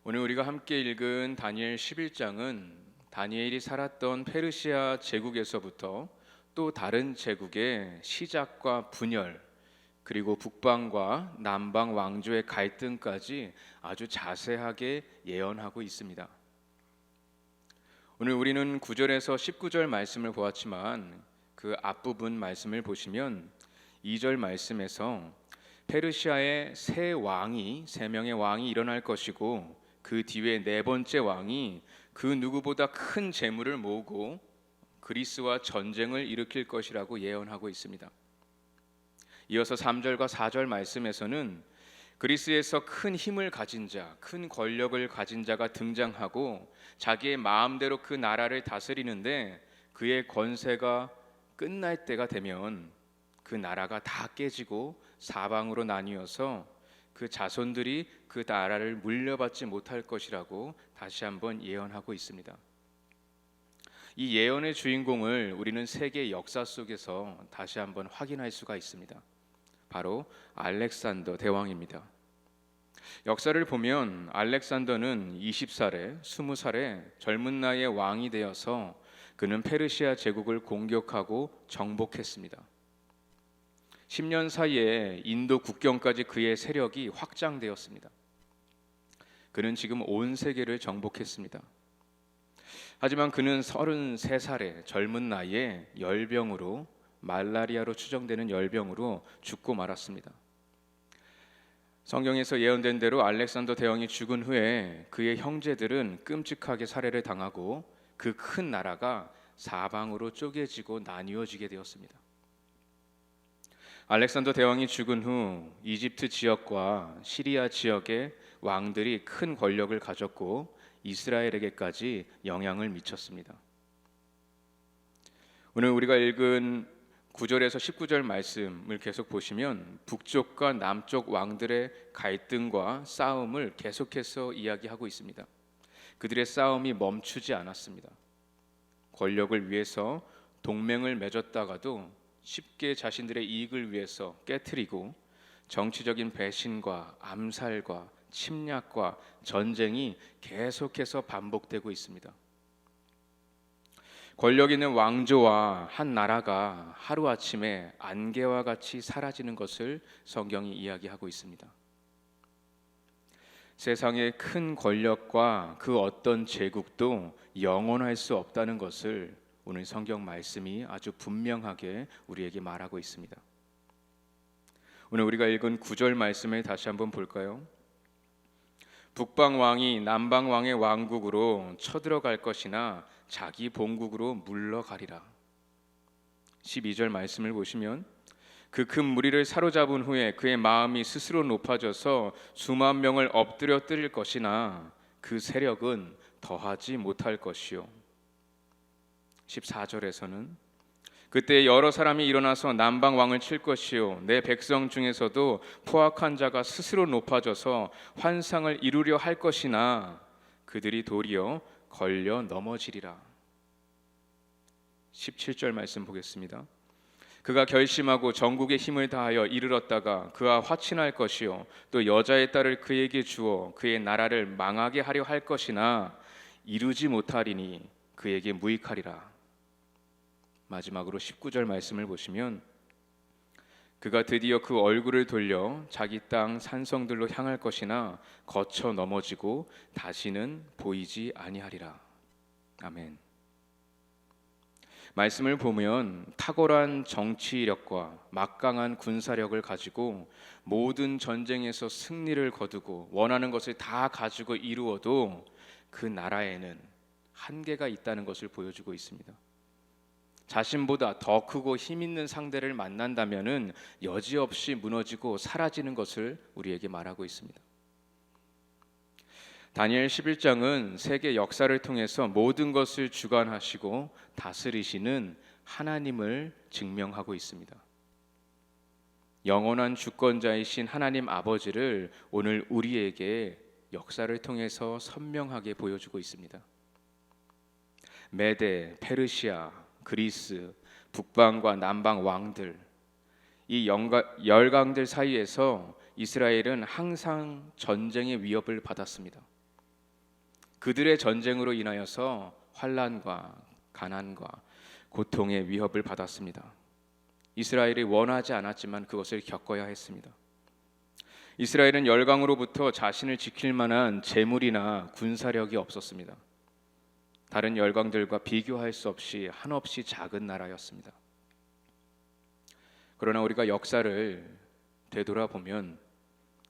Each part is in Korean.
오늘 우리가 함께 읽은 다니엘 11장은 다니엘이 살았던 페르시아 제국에서부터 또 다른 제국의 시작과 분열, 그리고 북방과 남방 왕조의 갈등까지 아주 자세하게 예언하고 있습니다. 오늘 우리는 9절에서 19절 말씀을 보았지만 그 앞부분 말씀을 보시면 2절 말씀에서 페르시아의 세 명의 왕이 일어날 것이고 그 뒤에 네 번째 왕이 그 누구보다 큰 재물을 모으고 그리스와 전쟁을 일으킬 것이라고 예언하고 있습니다. 이어서 3절과 4절 말씀에서는 그리스에서 큰 힘을 가진 자, 큰 권력을 가진 자가 등장하고 자기의 마음대로 그 나라를 다스리는데 그의 권세가 끝날 때가 되면 그 나라가 다 깨지고 사방으로 나뉘어서 그 자손들이 그 나라를 물려받지 못할 것이라고 다시 한번 예언하고 있습니다. 이 예언의 주인공을 우리는 세계 역사 속에서 다시 한번 확인할 수가 있습니다. 바로 알렉산더 대왕입니다. 역사를 보면 알렉산더는 20살에 20살에 젊은 나이에 왕이 되어서 그는 페르시아 제국을 공격하고 정복했습니다. 10년 사이에 인도 국경까지 그의 세력이 확장되었습니다. 그는 지금 온 세계를 정복했습니다. 하지만 그는 33살의 젊은 나이에 열병으로 말라리아로 추정되는 열병으로 죽고 말았습니다. 성경에서 예언된 대로 알렉산더 대왕이 죽은 후에 그의 형제들은 끔찍하게 살해를 당하고 그 큰 나라가 사방으로 쪼개지고 나뉘어지게 되었습니다. 알렉산더 대왕이 죽은 후 이집트 지역과 시리아 지역의 왕들이 큰 권력을 가졌고 이스라엘에게까지 영향을 미쳤습니다. 오늘 우리가 읽은 9절에서 19절 말씀을 계속 보시면 북쪽과 남쪽 왕들의 갈등과 싸움을 계속해서 이야기하고 있습니다. 그들의 싸움이 멈추지 않았습니다. 권력을 위해서 동맹을 맺었다가도 쉽게 자신들의 이익을 위해서 깨트리고 정치적인 배신과 암살과 침략과 전쟁이 계속해서 반복되고 있습니다. 권력 있는 왕조와 한 나라가 하루아침에 안개와 같이 사라지는 것을 성경이 이야기하고 있습니다. 세상의 큰 권력과 그 어떤 제국도 영원할 수 없다는 것을 오늘 성경 말씀이 아주 분명하게 우리에게 말하고 있습니다. 오늘 우리가 읽은 9절 말씀을 다시 한번 볼까요? 북방 왕이 남방 왕의 왕국으로 쳐들어갈 것이나 자기 본국으로 물러가리라. 12절 말씀을 보시면 그 큰 무리를 사로잡은 후에 그의 마음이 스스로 높아져서 수만 명을 엎드려 때릴 것이나 그 세력은 더하지 못할 것이요. 14절에서는 그때 여러 사람이 일어나서 남방 왕을 칠 것이요 내 백성 중에서도 포악한 자가 스스로 높아져서 환상을 이루려 할 것이나 그들이 도리어 걸려 넘어지리라. 17절 말씀 보겠습니다. 그가 결심하고 전국의 힘을 다하여 이르렀다가 그와 화친할 것이요 또 여자의 딸을 그에게 주어 그의 나라를 망하게 하려 할 것이나 이루지 못하리니 그에게 무익하리라. 마지막으로 19절 말씀을 보시면 그가 드디어 그 얼굴을 돌려 자기 땅 산성들로 향할 것이나 거쳐 넘어지고 다시는 보이지 아니하리라. 아멘. 말씀을 보면 탁월한 정치력과 막강한 군사력을 가지고 모든 전쟁에서 승리를 거두고 원하는 것을 다 가지고 이루어도 그 나라에는 한계가 있다는 것을 보여주고 있습니다. 자신보다 더 크고 힘 있는 상대를 만난다면은 여지없이 무너지고 사라지는 것을 우리에게 말하고 있습니다. 다니엘 11장은 세계 역사를 통해서 모든 것을 주관하시고 다스리시는 하나님을 증명하고 있습니다. 영원한 주권자이신 하나님 아버지를 오늘 우리에게 역사를 통해서 선명하게 보여주고 있습니다. 메데, 페르시아, 그리스, 북방과 남방 왕들, 이 열강들 사이에서 이스라엘은 항상 전쟁의 위협을 받았습니다. 그들의 전쟁으로 인하여서 환난과 가난과 고통의 위협을 받았습니다. 이스라엘이 원하지 않았지만 그것을 겪어야 했습니다. 이스라엘은 열강으로부터 자신을 지킬 만한 재물이나 군사력이 없었습니다. 다른 열강들과 비교할 수 없이 한없이 작은 나라였습니다. 그러나 우리가 역사를 되돌아보면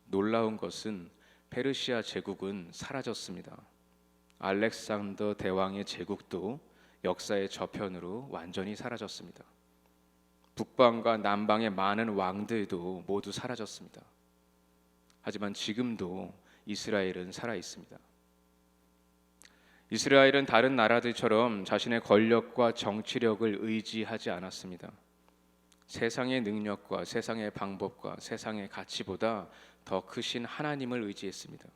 놀라운 것은 페르시아 제국은 사라졌습니다. 알렉산더 대왕의 제국도 역사의 저편으로 완전히 사라졌습니다. 북방과 남방의 많은 왕들도 모두 사라졌습니다. 하지만 지금도 이스라엘은 살아 있습니다. 이스라엘은 다른 나라들처럼 자신의 권력과 정치력을 의지하지 않았습니다. 세상의 능력과 세상의 방법과 세상의 가치보다 더 크신 하나님을 의지했습니다.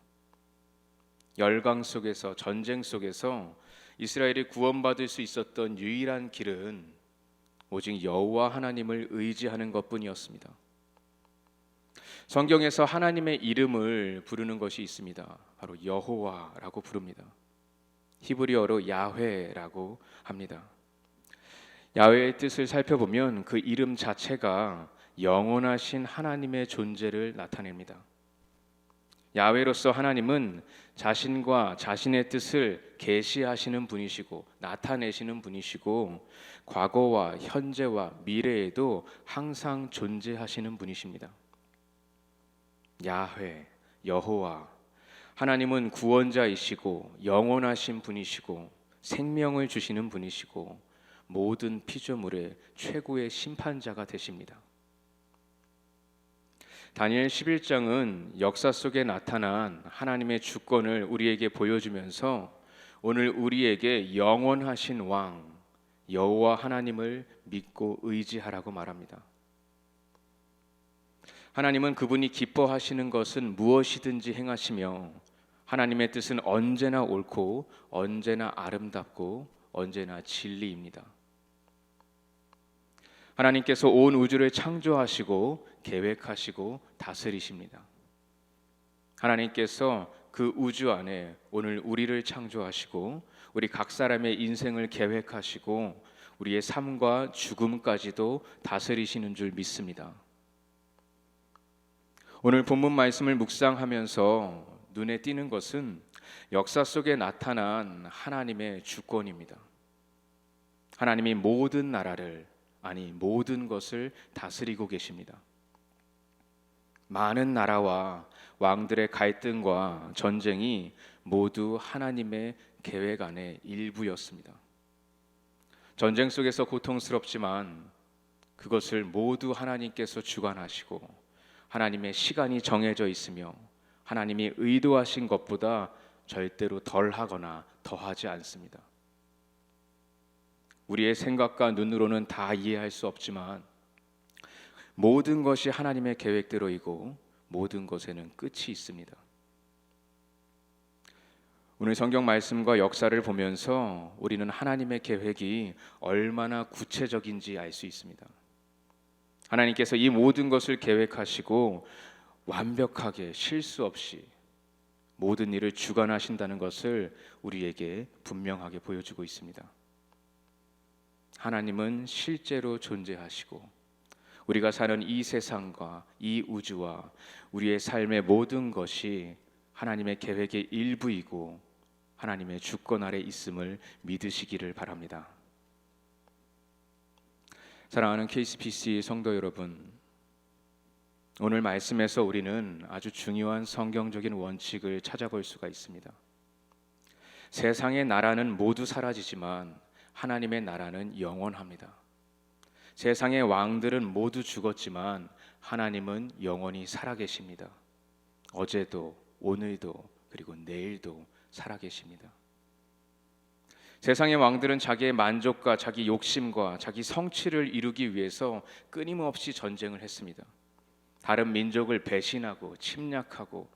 열강 속에서, 전쟁 속에서 이스라엘이 구원받을 수 있었던 유일한 길은 오직 여호와 하나님을 의지하는 것뿐이었습니다. 성경에서 하나님의 이름을 부르는 것이 있습니다. 바로 여호와라고 부릅니다. 히브리어로 야훼라고 합니다. 야훼의 뜻을 살펴보면 그 이름 자체가 영원하신 하나님의 존재를 나타냅니다. 야훼로서 하나님은 자신과 자신의 뜻을 계시하시는 분이시고 나타내시는 분이시고 과거와 현재와 미래에도 항상 존재하시는 분이십니다. 야훼, 여호와, 하나님은 구원자이시고 영원하신 분이시고 생명을 주시는 분이시고 모든 피조물의 최고의 심판자가 되십니다. 다니엘 11장은 역사 속에 나타난 하나님의 주권을 우리에게 보여주면서 오늘 우리에게 영원하신 왕 여호와 하나님을 믿고 의지하라고 말합니다. 하나님은 그분이 기뻐하시는 것은 무엇이든지 행하시며 하나님의 뜻은 언제나 옳고 언제나 아름답고 언제나 진리입니다. 하나님께서 온 우주를 창조하시고 계획하시고 다스리십니다. 하나님께서 그 우주 안에 오늘 우리를 창조하시고 우리 각 사람의 인생을 계획하시고 우리의 삶과 죽음까지도 다스리시는 줄 믿습니다. 오늘 본문 말씀을 묵상하면서 눈에 띄는 것은 역사 속에 나타난 하나님의 주권입니다. 하나님이 모든 나라를, 아니 모든 것을 다스리고 계십니다. 많은 나라와 왕들의 갈등과 전쟁이 모두 하나님의 계획 안의 일부였습니다. 전쟁 속에서 고통스럽지만 그것을 모두 하나님께서 주관하시고 하나님의 시간이 정해져 있으며 하나님이 의도하신 것보다 절대로 덜하거나 더하지 않습니다. 우리의 생각과 눈으로는 다 이해할 수 없지만 모든 것이 하나님의 계획대로이고 모든 것에는 끝이 있습니다. 오늘 성경 말씀과 역사를 보면서 우리는 하나님의 계획이 얼마나 구체적인지 알 수 있습니다. 하나님께서 이 모든 것을 계획하시고 완벽하게 실수 없이 모든 일을 주관하신다는 것을 우리에게 분명하게 보여주고 있습니다. 하나님은 실제로 존재하시고 우리가 사는 이 세상과 이 우주와 우리의 삶의 모든 것이 하나님의 계획의 일부이고 하나님의 주권 아래 있음을 믿으시기를 바랍니다. 사랑하는 KCPC 성도 여러분, 오늘 말씀에서 우리는 아주 중요한 성경적인 원칙을 찾아볼 수가 있습니다. 세상의 나라는 모두 사라지지만 하나님의 나라는 영원합니다. 세상의 왕들은 모두 죽었지만 하나님은 영원히 살아계십니다. 어제도 오늘도 그리고 내일도 살아계십니다. 세상의 왕들은 자기의 만족과 자기 욕심과 자기 성취를 이루기 위해서 끊임없이 전쟁을 했습니다. 다른 민족을 배신하고 침략하고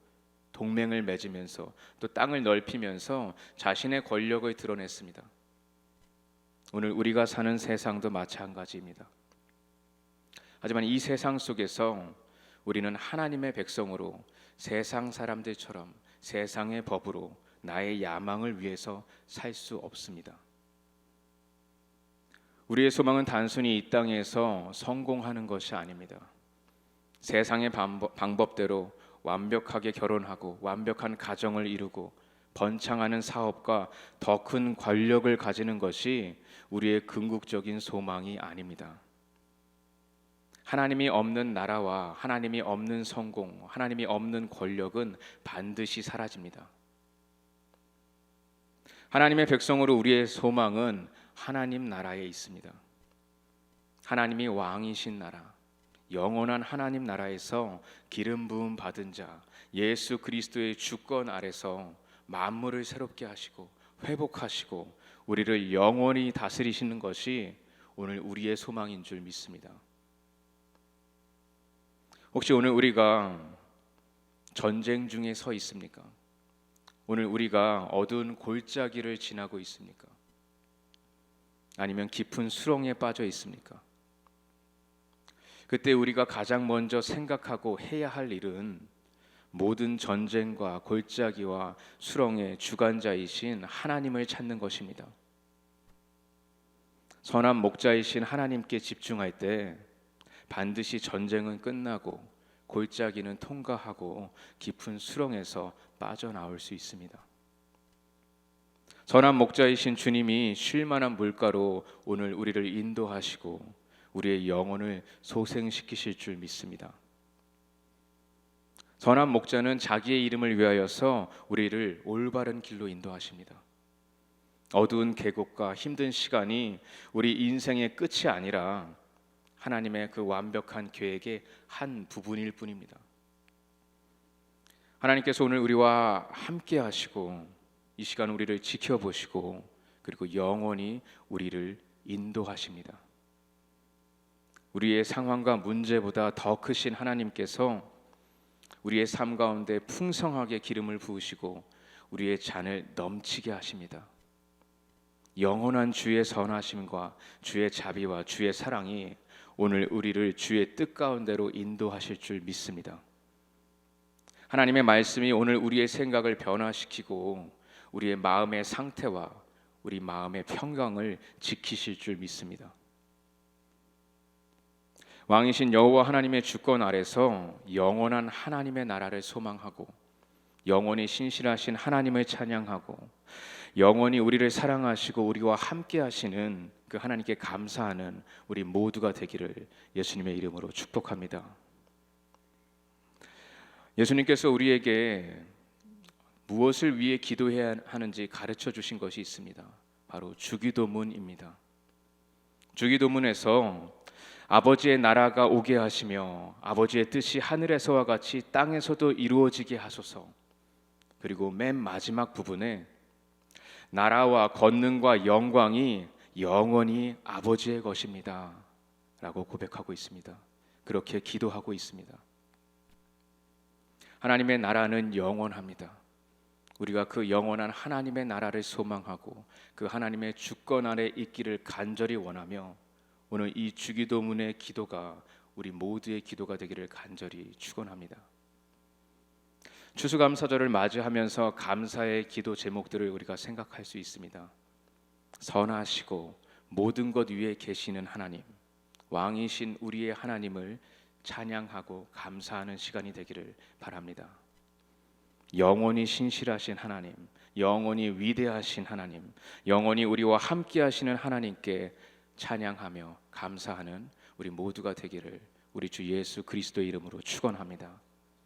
동맹을 맺으면서 또 땅을 넓히면서 자신의 권력을 드러냈습니다. 오늘 우리가 사는 세상도 마찬가지입니다. 하지만 이 세상 속에서 우리는 하나님의 백성으로 세상 사람들처럼 세상의 법으로 나의 야망을 위해서 살 수 없습니다. 우리의 소망은 단순히 이 땅에서 성공하는 것이 아닙니다. 세상의 방법대로 완벽하게 결혼하고 완벽한 가정을 이루고 번창하는 사업과 더 큰 권력을 가지는 것이 우리의 궁극적인 소망이 아닙니다. 하나님이 없는 나라와 하나님이 없는 성공, 하나님이 없는 권력은 반드시 사라집니다. 하나님의 백성으로 우리의 소망은 하나님 나라에 있습니다. 하나님이 왕이신 나라, 영원한 하나님 나라에서 기름 부음 받은 자 예수 그리스도의 주권 아래서 만물을 새롭게 하시고 회복하시고 우리를 영원히 다스리시는 것이 오늘 우리의 소망인 줄 믿습니다. 혹시 오늘 우리가 전쟁 중에 서 있습니까? 오늘 우리가 어두운 골짜기를 지나고 있습니까? 아니면 깊은 수렁에 빠져 있습니까? 그때 우리가 가장 먼저 생각하고 해야 할 일은 모든 전쟁과 골짜기와 수렁의 주관자이신 하나님을 찾는 것입니다. 선한 목자이신 하나님께 집중할 때 반드시 전쟁은 끝나고 골짜기는 통과하고 깊은 수렁에서 빠져나올 수 있습니다. 선한 목자이신 주님이 쉴 만한 물가로 오늘 우리를 인도하시고 우리의 영혼을 소생시키실 줄 믿습니다. 선한 목자는 자기의 이름을 위하여서 우리를 올바른 길로 인도하십니다. 어두운 계곡과 힘든 시간이 우리 인생의 끝이 아니라 하나님의 그 완벽한 계획의 한 부분일 뿐입니다. 하나님께서 오늘 우리와 함께 하시고 이 시간 우리를 지켜보시고 그리고 영원히 우리를 인도하십니다. 우리의 상황과 문제보다 더 크신 하나님께서 우리의 삶 가운데 풍성하게 기름을 부으시고 우리의 잔을 넘치게 하십니다. 영원한 주의 선하심과 주의 자비와 주의 사랑이 오늘 우리를 주의 뜻 가운데로 인도하실 줄 믿습니다. 하나님의 말씀이 오늘 우리의 생각을 변화시키고 우리의 마음의 상태와 우리 마음의 평강을 지키실 줄 믿습니다. 왕이신 여호와 하나님의 주권 아래서 영원한 하나님의 나라를 소망하고 영원히 신실하신 하나님을 찬양하고 영원히 우리를 사랑하시고 우리와 함께 하시는 그 하나님께 감사하는 우리 모두가 되기를 예수님의 이름으로 축복합니다. 예수님께서 우리에게 무엇을 위해 기도해야 하는지 가르쳐 주신 것이 있습니다. 바로 주기도문입니다. 주기도문에서 아버지의 나라가 오게 하시며 아버지의 뜻이 하늘에서와 같이 땅에서도 이루어지게 하소서. 그리고 맨 마지막 부분에 나라와 권능과 영광이 영원히 아버지의 것입니다 라고 고백하고 있습니다. 그렇게 기도하고 있습니다. 하나님의 나라는 영원합니다. 우리가 그 영원한 하나님의 나라를 소망하고 그 하나님의 주권 아래 있기를 간절히 원하며 오늘 이 주기도문의 기도가 우리 모두의 기도가 되기를 간절히 축원합니다. 추수감사절을 맞이하면서 감사의 기도 제목들을 우리가 생각할 수 있습니다. 선하시고 모든 것 위에 계시는 하나님, 왕이신 우리의 하나님을 찬양하고 감사하는 시간이 되기를 바랍니다. 영원히 신실하신 하나님, 영원히 위대하신 하나님, 영원히 우리와 함께 하시는 하나님께 찬양하며 감사하는 우리 모두가 되기를 우리 주 예수 그리스도의 이름으로 축원합니다.